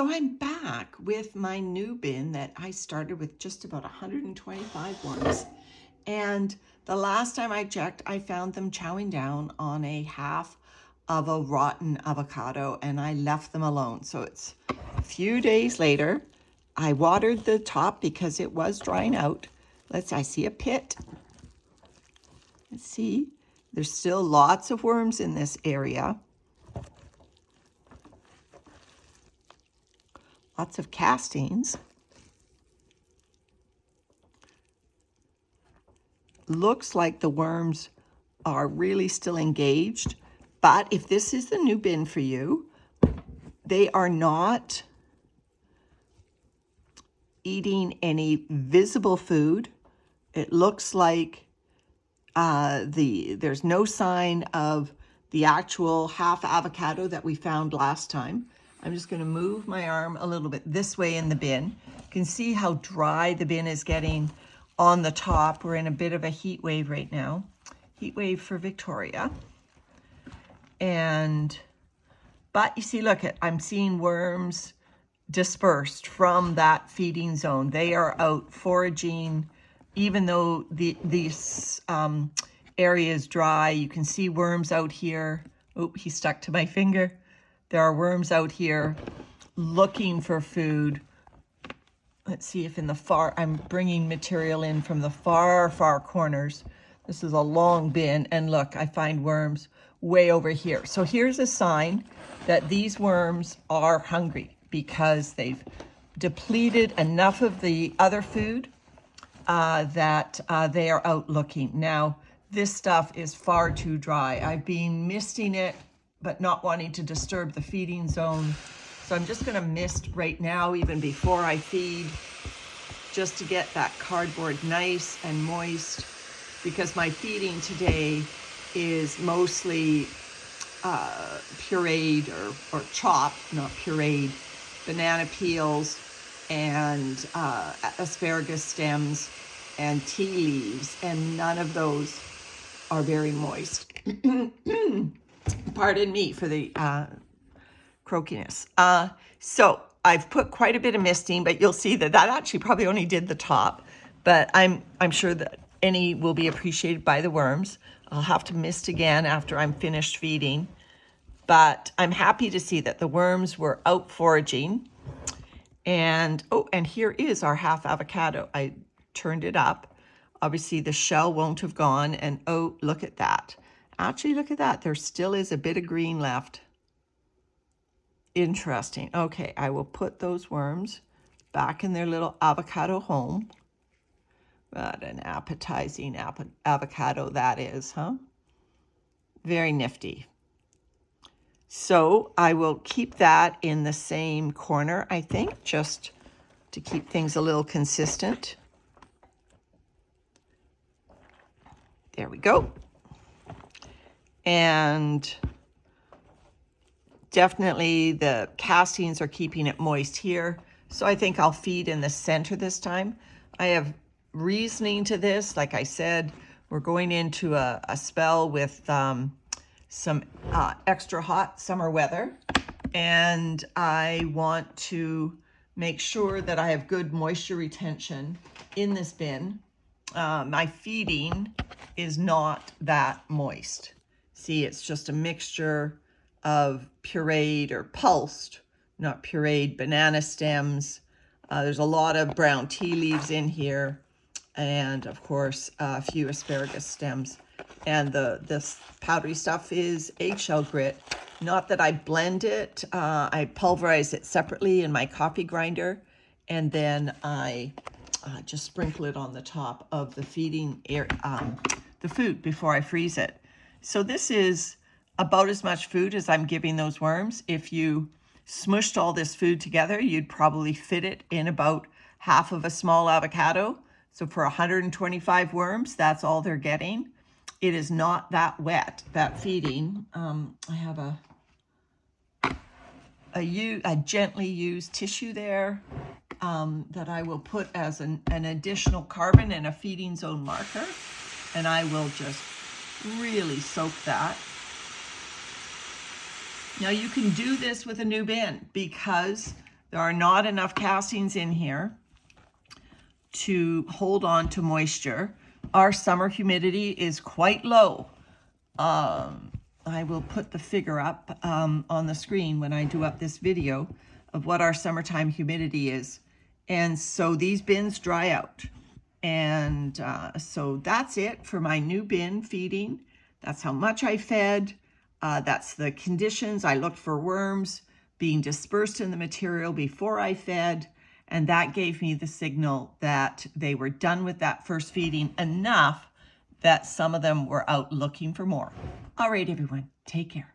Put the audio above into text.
So I'm back with my new bin that I started with just about 125 worms. And the last time I checked, I found them chowing down on a half of a rotten avocado, and I left them alone. So it's a few days later. I watered the top because it was drying out. I see a pit. Let's see. There's still lots of worms in this area. Lots of castings. Looks like the worms are really still engaged, but if this is the new bin for you, they are not eating any visible food. It looks like there's no sign of the actual half avocado that we found last time. I'm just going to move my arm a little bit this way in the bin. You can see how dry the bin is getting on the top. We're in a bit of a heat wave right now. Heat wave for Victoria. But you see, look, I'm seeing worms dispersed from that feeding zone. They are out foraging, even though these area is dry. You can see worms out here. Oh, he stuck to my finger. There are worms out here looking for food. Let's see if in the far, I'm bringing material in from the far corners. This is a long bin, and look, I find worms way over here. So here's a sign that these worms are hungry because they've depleted enough of the other food that they are out looking. Now, this stuff is far too dry. I've been misting it, but not wanting to disturb the feeding zone. So I'm just gonna mist right now, even before I feed, just to get that cardboard nice and moist, because my feeding today is mostly pureed or chopped, not pureed, banana peels and asparagus stems and tea leaves, and none of those are very moist. Pardon me for the croakiness. So I've put quite a bit of misting, but you'll see that actually probably only did the top, but I'm sure that any will be appreciated by the worms. I'll have to mist again after I'm finished feeding, but I'm happy to see that the worms were out foraging. And oh, and here is our half avocado. I turned it up. Obviously the shell won't have gone, and oh, look at that. Actually, look at that. There still is a bit of green left. Interesting. Okay, I will put those worms back in their little avocado home. What an appetizing avocado that is, huh? Very nifty. So I will keep that in the same corner, I think, just to keep things a little consistent. There we go. And definitely the castings are keeping it moist here. So I think I'll feed in the center this time. I have reasoning to this. Like I said, we're going into a spell with some extra hot summer weather. And I want to make sure that I have good moisture retention in this bin. My feeding is not that moist. See, it's just a mixture of pureed or pulsed, not pureed, banana stems. There's a lot of brown tea leaves in here, and of course a few asparagus stems. And this powdery stuff is eggshell grit. Not that I blend it. I pulverize it separately in my coffee grinder, and then I just sprinkle it on the top of the feeding the food before I freeze it. So this is about as much food as I'm giving those worms. If you smushed all this food together, you'd probably fit it in about half of a small avocado. So for 125 worms, that's all they're getting. It is not that wet, that feeding. I have a gently used tissue there that I will put as an additional carbon and a feeding zone marker. And I will just really soak that. Now you can do this with a new bin because There are not enough castings in here to hold on to moisture. Our summer humidity is quite low. I will put the figure up on the screen when I do up this video of what our summertime humidity is. And so these bins dry out. And so that's it for my new bin feeding. That's how much I fed. That's the conditions. I looked for worms being dispersed in the material before I fed. And that gave me the signal that they were done with that first feeding enough that some of them were out looking for more. All right, everyone, take care.